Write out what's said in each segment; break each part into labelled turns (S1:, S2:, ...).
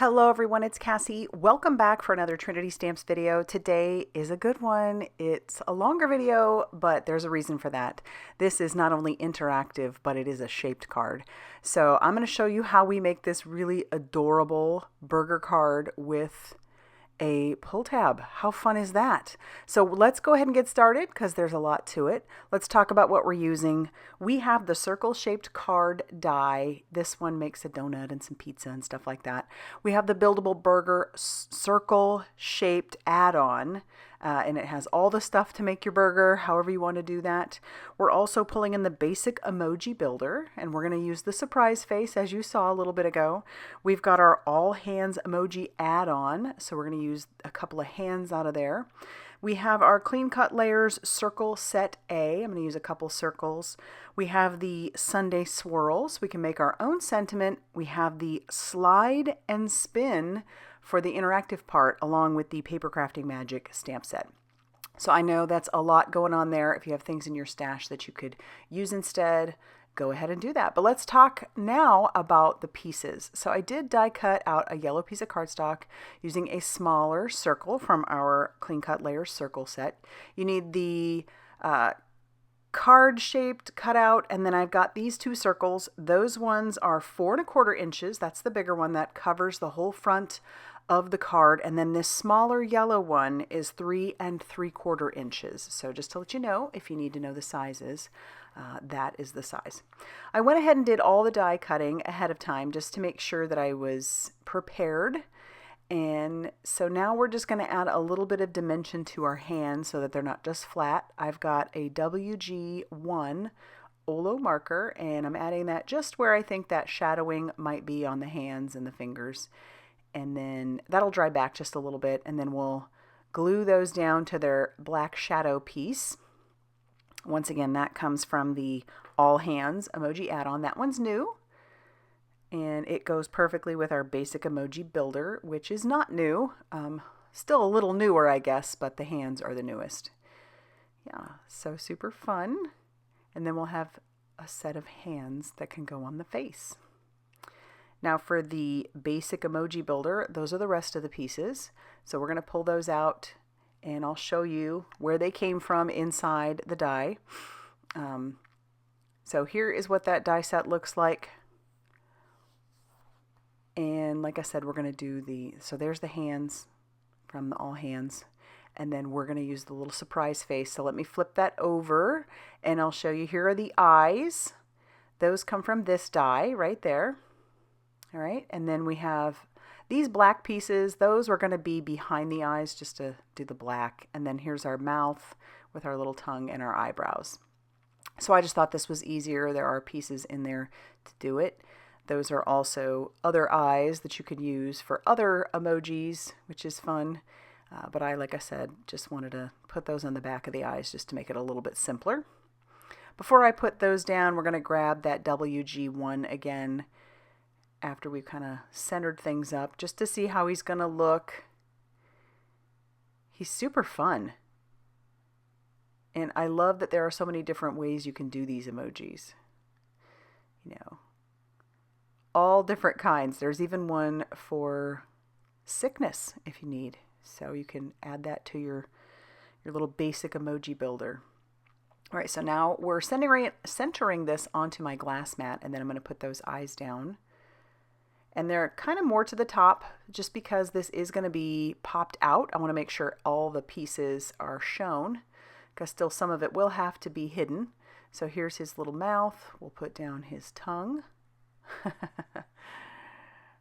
S1: Hello everyone, it's Cassie. Welcome back for another Trinity Stamps video. Today is a good one. It's a longer video, but there's a reason for that. This is not only interactive, but it is a shaped card. So I'm going to show you how we make this really adorable burger card with a pull tab. How fun is that? So let's go ahead and get started because there's a lot to it. Let's talk about what we're using. We have the circle shaped card die. This one makes a donut and some pizza and stuff like that. We have the Buildable burger circle shaped add-on. And it has all the stuff to make your burger, however you want to do that. We're also pulling in the basic emoji builder, and we're going to use the surprise face as you saw a little bit ago. We've got our all hands emoji add-on, so we're going to use a couple of hands out of there. We have our clean cut layers circle set A. I'm going to use a couple circles. We have the Sundae swirls. We can make our own sentiment. We have the slide and spin for the interactive part, along with the Papercrafting Magic stamp set. So I know that's a lot going on there. If you have things in your stash that you could use instead, go ahead and do that. But let's talk now about the pieces. So I did die cut out a yellow piece of cardstock using a smaller circle from our clean cut layers circle set. You need the card shaped cutout, and then I've got these two circles. Those ones are 4¼ inches. That's the bigger one that covers the whole front of the card, and then this smaller yellow one is 3¾ inches. So just to let you know, if you need to know the sizes, that is the size. I went ahead and did all the die cutting ahead of time just to make sure that I was prepared. And so now we're just going to add a little bit of dimension to our hands so that they're not just flat. I've got a WG1 Olo marker, and I'm adding that just where I think that shadowing might be on the hands and the fingers. And then that'll dry back just a little bit, and then we'll glue those down to their black shadow piece. Once again, that comes from the All Hands emoji add-on. That one's new, and it goes perfectly with our basic emoji builder, which is not new. Still a little newer, I guess, but the hands are the newest. Yeah, so super fun. And then we'll have a set of hands that can go on the face. Now for the basic emoji builder, those are the rest of the pieces. So we're going to pull those out, and I'll show you where they came from inside the die. So here is what that die set looks like. And like I said, we're going to do so there's the hands from the All Hands. And then we're going to use the little surprise face. So let me flip that over, and I'll show you. Here are the eyes. Those come from this die right there. All right, and then we have these black pieces. Those are going to be behind the eyes just to do the black. And then here's our mouth with our little tongue and our eyebrows. So I just thought this was easier. There are pieces in there to do it. Those are also other eyes that you could use for other emojis, which is fun. But like I said, just wanted to put those on the back of the eyes just to make it a little bit simpler. Before I put those down, we're going to grab that WG1 again, after we've kind of centered things up, just to see how he's going to look. He's super fun. And I love that there are so many different ways you can do these emojis. You know, all different kinds. There's even one for sickness if you need. So you can add that to your little basic emoji builder. All right, so now we're centering this onto my glass mat, and then I'm going to put those eyes down. And they're kind of more to the top just because this is going to be popped out. I want to make sure all the pieces are shown because still some of it will have to be hidden. So here's his little mouth. We'll put down his tongue.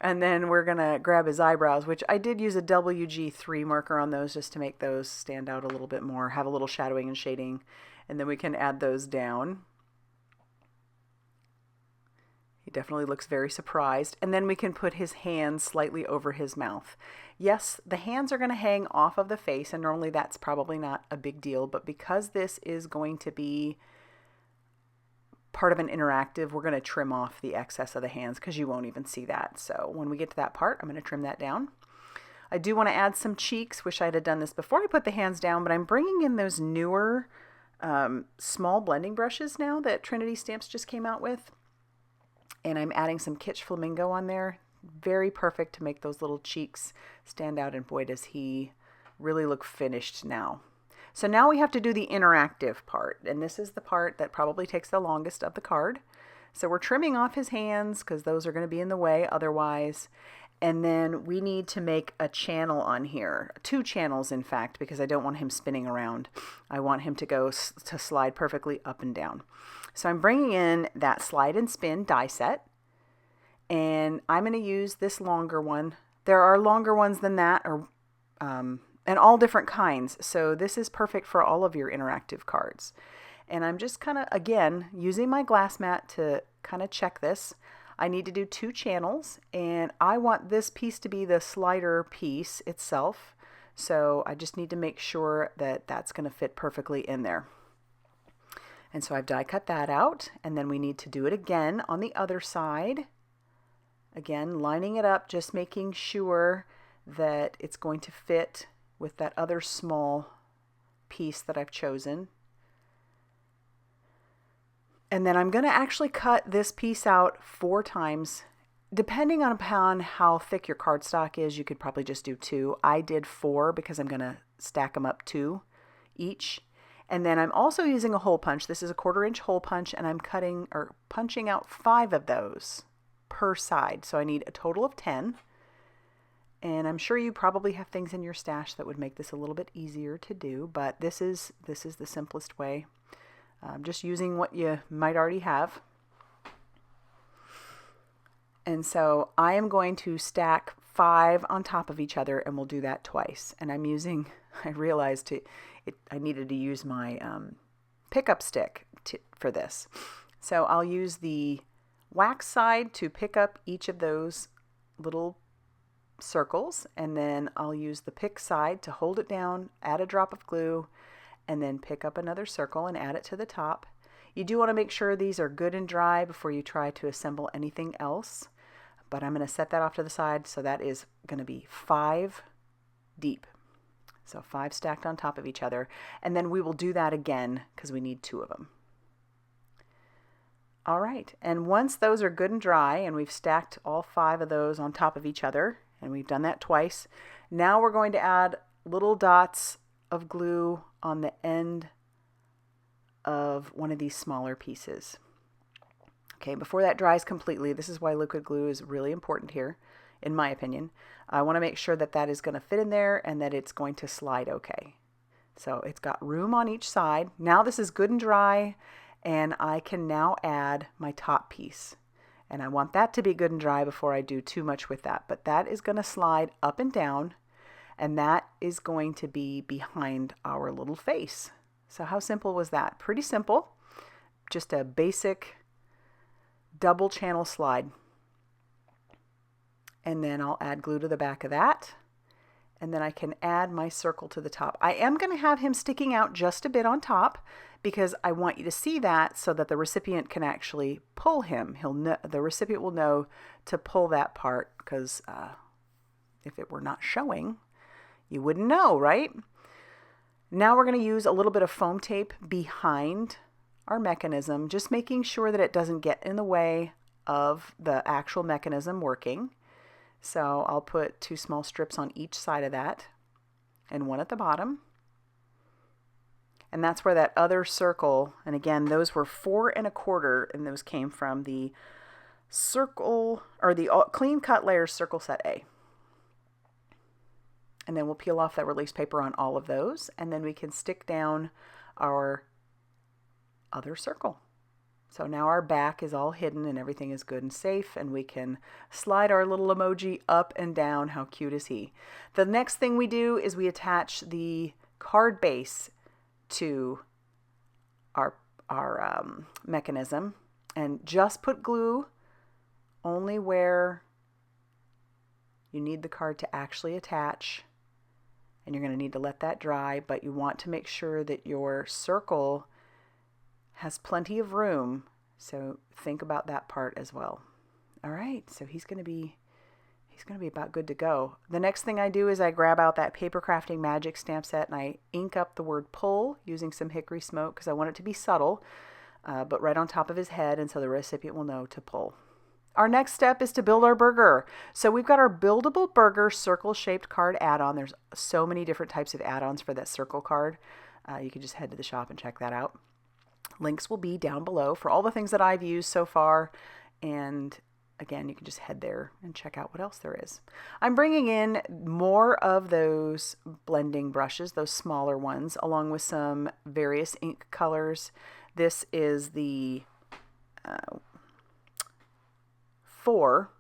S1: And then we're going to grab his eyebrows, which I did use a WG3 marker on those just to make those stand out a little bit more, have a little shadowing and shading. And then we can add those down. He definitely looks very surprised. And then we can put his hands slightly over his mouth. Yes, the hands are going to hang off of the face, and normally that's probably not a big deal, but because this is going to be part of an interactive, we're going to trim off the excess of the hands because you won't even see that. So when we get to that part, I'm going to trim that down. I do want to add some cheeks. Wish I'd have done this before I put the hands down, but I'm bringing in those newer small blending brushes now that Trinity Stamps just came out with. And I'm adding some Kitsch Flamingo on there. very perfect to make those little cheeks stand out, and boy, does he really look finished now. So now we have to do the interactive part, and this is the part that probably takes the longest of the card. So we're trimming off his hands because those are going to be in the way otherwise. And then we need to make a channel on here, 2 channels in fact, because I don't want him spinning around. I want him to slide perfectly up and down. So I'm bringing in that slide and spin die set, and I'm going to use this longer one. There are longer ones than that, and all different kinds. So this is perfect for all of your interactive cards. And I'm just kind of, again, using my glass mat to kind of check this. I need to do 2 channels, and I want this piece to be the slider piece itself. So I just need to make sure that that's going to fit perfectly in there. And so I've die cut that out, and then we need to do it again on the other side. Again, lining it up, just making sure that it's going to fit with that other small piece that I've chosen. And then I'm going to actually cut this piece out 4 times. Depending upon how thick your cardstock is, you could probably just do 2. I did 4 because I'm going to stack them up 2 each. And then I'm also using a hole punch. This is a 1/4 inch hole punch, and I'm cutting or punching out 5 of those per side. So I need a total of 10. And I'm sure you probably have things in your stash that would make this a little bit easier to do, but this is the simplest way. Just using what you might already have. And so I am going to stack 5 on top of each other, and we'll do that twice. And I'm using, I realized I needed to use my pickup stick for this. So I'll use the wax side to pick up each of those little circles, and then I'll use the pick side to hold it down, add a drop of glue, and then pick up another circle and add it to the top. You do want to make sure these are good and dry before you try to assemble anything else, but I'm going to set that off to the side. So that is going to be 5 deep. So 5 stacked on top of each other, and then we will do that again because we need 2 of them. All right, and once those are good and dry and we've stacked all 5 of those on top of each other, and we've done that twice, now we're going to add little dots of glue on the end of one of these smaller pieces. Okay, before that dries completely, this is why liquid glue is really important here, in my opinion. I want to make sure that that is going to fit in there and that it's going to slide okay. So it's got room on each side. Now this is good and dry, and I can now add my top piece. And I want that to be good and dry before I do too much with that. But that is going to slide up and down, and that is going to be behind our little face. So how simple was that? Pretty simple. Just a basic double channel slide. And then I'll add glue to the back of that. And then I can add my circle to the top. I am going to have him sticking out just a bit on top because I want you to see that so that the recipient can actually pull him. The recipient will know to pull that part, because if it were not showing, you wouldn't know, right? Now we're going to use a little bit of foam tape behind our mechanism, just making sure that it doesn't get in the way of the actual mechanism working. So I'll put 2 small strips on each side of that and 1 at the bottom. And that's where that other circle, and again, those were 4 1/4, and those came from the circle, or the Clean Cut Layers Circle Set A. And then we'll peel off that release paper on all of those, and then we can stick down our other circle. So now our back is all hidden and everything is good and safe, and we can slide our little emoji up and down. How cute is he? The next thing we do is we attach the card base to our mechanism, and just put glue only where you need the card to actually attach, and you're going to need to let that dry, but you want to make sure that your circle has plenty of room, so think about that part as well. All right, so he's going to be about good to go. The next thing I do is I grab out that Papercrafting Magic stamp set, and I ink up the word pull using some hickory smoke because I want it to be subtle, but right on top of his head, and so the recipient will know to pull. Our next step is to build our burger. So we've got our buildable burger circle-shaped card add-on. There's so many different types of add-ons for that circle card. You can just head to the shop and check that out. Links will be down below for all the things that I've used so far. And again, you can just head there and check out what else there is. I'm bringing in more of those blending brushes, those smaller ones, along with some various ink colors. This is the 4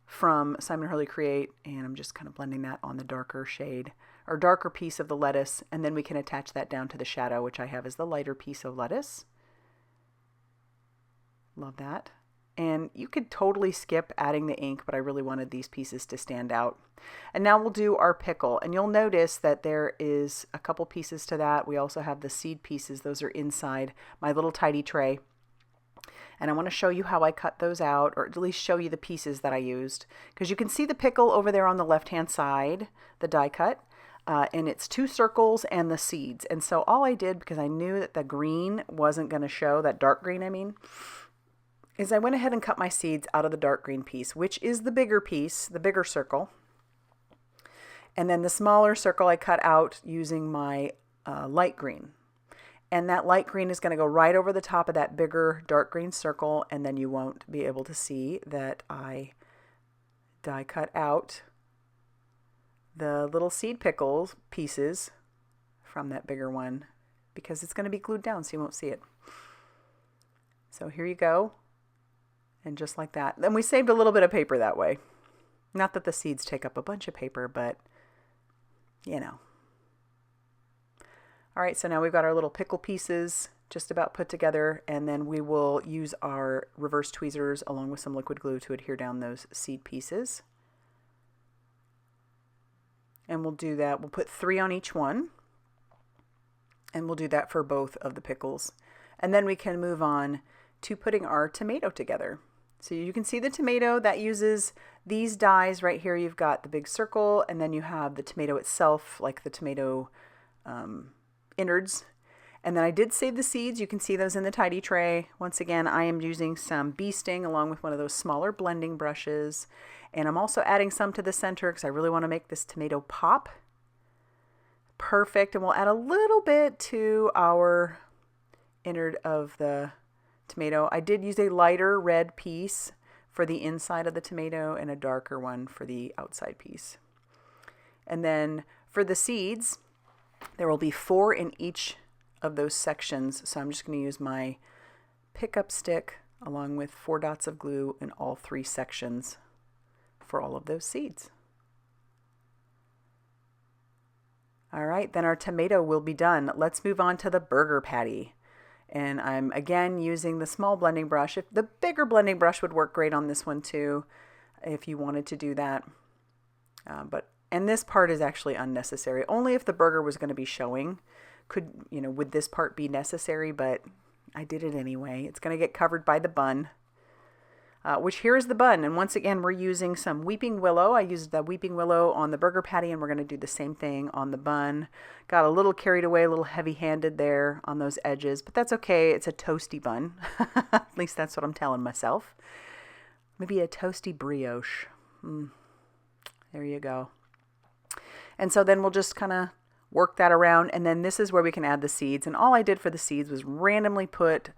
S1: from Simon Hurley Create, and I'm just kind of blending that on the darker shade or darker piece of the lettuce, and then we can attach that down to the shadow, which I have as the lighter piece of lettuce. Love that. And you could totally skip adding the ink, but I really wanted these pieces to stand out. And now we'll do our pickle, and you'll notice that there is a couple pieces to that. We also have the seed pieces. Those are inside my little tidy tray. And I want to show you how I cut those out, or at least show you the pieces that I used. Because you can see the pickle over there on the left-hand side, the die cut, and it's 2 circles and the seeds. And so all I did, because I knew that the green wasn't going to show, that dark green I mean, is I went ahead and cut my seeds out of the dark green piece, which is the bigger piece, the bigger circle. And then the smaller circle I cut out using my light green. And that light green is going to go right over the top of that bigger dark green circle, and then you won't be able to see that I die cut out the little seed pickles pieces from that bigger one, because it's going to be glued down so you won't see it. So here you go. And just like that. Then we saved a little bit of paper that way. Not that the seeds take up a bunch of paper, but you know. All right, so now we've got our little pickle pieces just about put together, and then we will use our reverse tweezers along with some liquid glue to adhere down those seed pieces. And we'll do that. We'll put 3 on each one, and we'll do that for both of the pickles. And then we can move on to putting our tomato together. So you can see the tomato that uses these dies right here. You've got the big circle, and then you have the tomato itself, like the tomato innards. And then I did save the seeds. You can see those in the tidy tray. Once again, I am using some bee sting along with one of those smaller blending brushes. And I'm also adding some to the center because I really want to make this tomato pop. Perfect. And we'll add a little bit to our innard of the tomato. I did use a lighter red piece for the inside of the tomato and a darker one for the outside piece. And then for the seeds, there will be 4 in each of those sections. So I'm just going to use my pickup stick along with 4 dots of glue in all 3 sections for all of those seeds. All right, then our tomato will be done. Let's move on to the burger patty. And I'm again using the small blending brush. If the bigger blending brush would work great on this one too, if you wanted to do that. And this part is actually unnecessary. Only if the burger was going to be showing would this part be necessary, but I did it anyway. It's going to get covered by the bun, which here is the bun. And once again, we're using some weeping willow. I used the weeping willow on the burger patty, and we're going to do the same thing on the bun. Got a little carried away, a little heavy-handed there on those edges, but that's okay. It's a toasty bun. At least that's what I'm telling myself. Maybe a toasty brioche. There you go. And so then we'll just kind of work that around, and then this is where we can add the seeds. And all I did for the seeds was randomly put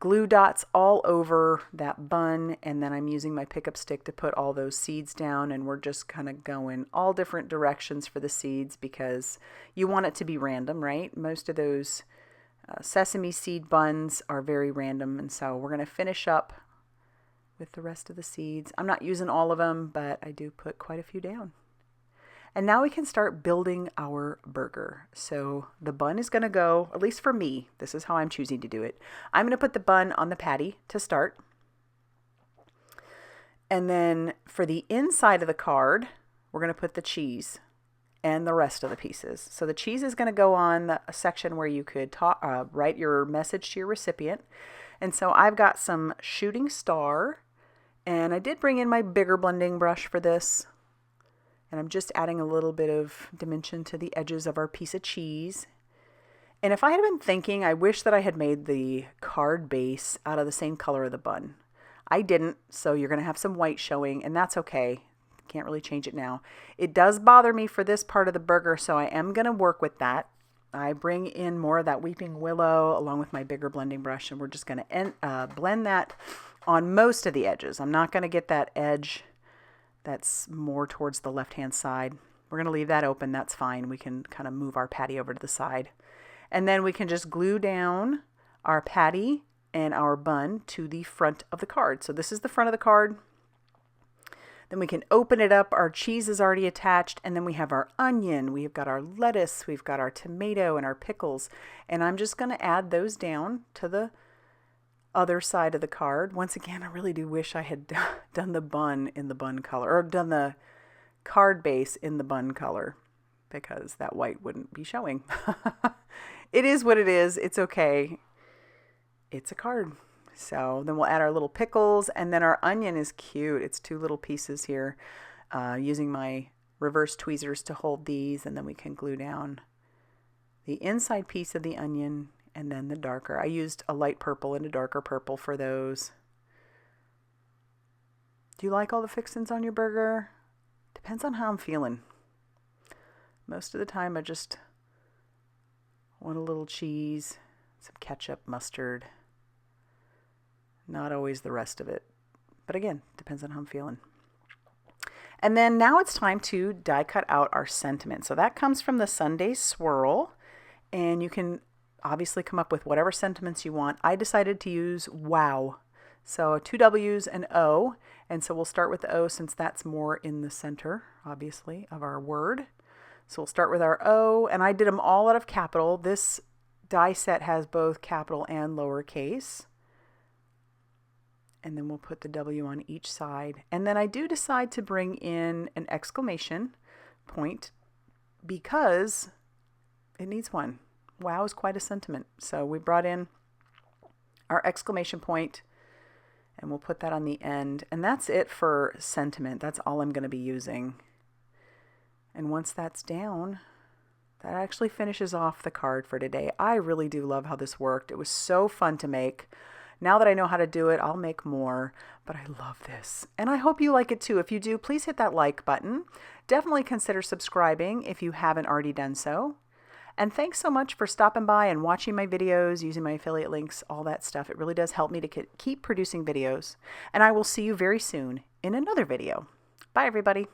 S1: glue dots all over that bun, and then I'm using my pickup stick to put all those seeds down, and we're just kind of going all different directions for the seeds because you want it to be random, right? Most of those sesame seed buns are very random, and so we're going to finish up with the rest of the seeds. I'm not using all of them, but I do put quite a few down. And now we can start building our burger. So the bun is going to go, at least for me, this is how I'm choosing to do it. I'm going to put the bun on the patty to start. And then for the inside of the card, we're going to put the cheese and the rest of the pieces. So the cheese is going to go on the section where you could write your message to your recipient. And so I've got some shooting star, and I did bring in my bigger blending brush for this. And I'm just adding a little bit of dimension to the edges of our piece of cheese. And if I had been thinking, I wish that I had made the card base out of the same color of the bun. I didn't, so you're going to have some white showing, and that's okay. Can't really change it now. It does bother me for this part of the burger, so I am going to work with that. I bring in more of that Weeping Willow along with my bigger blending brush, and we're just going to blend that on most of the edges. I'm not going to get that edge that's more towards the left-hand side. We're going to leave that open. That's fine. We can kind of move our patty over to the side. And then we can just glue down our patty and our bun to the front of the card. So this is the front of the card. Then we can open it up. Our cheese is already attached. And then we have our onion. We've got our lettuce. We've got our tomato and our pickles. And I'm just going to add those down to the other side of the card. Once again, I really do wish I had done the bun in the bun color, or done the card base in the bun color, because that white wouldn't be showing. It is what it is. It's okay. It's a card. So then we'll add our little pickles, and then our onion is cute. It's 2 little pieces here, using my reverse tweezers to hold these, and then we can glue down the inside piece of the onion and then the darker. I used a light purple and a darker purple for those. Do you like all the fixins on your burger? Depends on how I'm feeling. Most of the time I just want a little cheese, some ketchup, mustard. Not always the rest of it. But again, depends on how I'm feeling. And then now it's time to die cut out our sentiment. So that comes from the Sundae Swirl. And you can obviously come up with whatever sentiments you want. I decided to use wow. So 2 W's and O. And so we'll start with the O since that's more in the center, obviously, of our word. So we'll start with our O, and I did them all out of capital. This die set has both capital and lowercase. And then we'll put the W on each side. And then I do decide to bring in an exclamation point because it needs one. Wow is quite a sentiment. So we brought in our exclamation point, and we'll put that on the end. And that's it for sentiment. That's all I'm going to be using. And once that's down, that actually finishes off the card for today. I really do love how this worked. It was so fun to make. Now that I know how to do it, I'll make more, but I love this. And I hope you like it too. If you do, please hit that like button. Definitely consider subscribing if you haven't already done so. And thanks so much for stopping by and watching my videos, using my affiliate links, all that stuff. It really does help me to keep producing videos. And I will see you very soon in another video. Bye, everybody.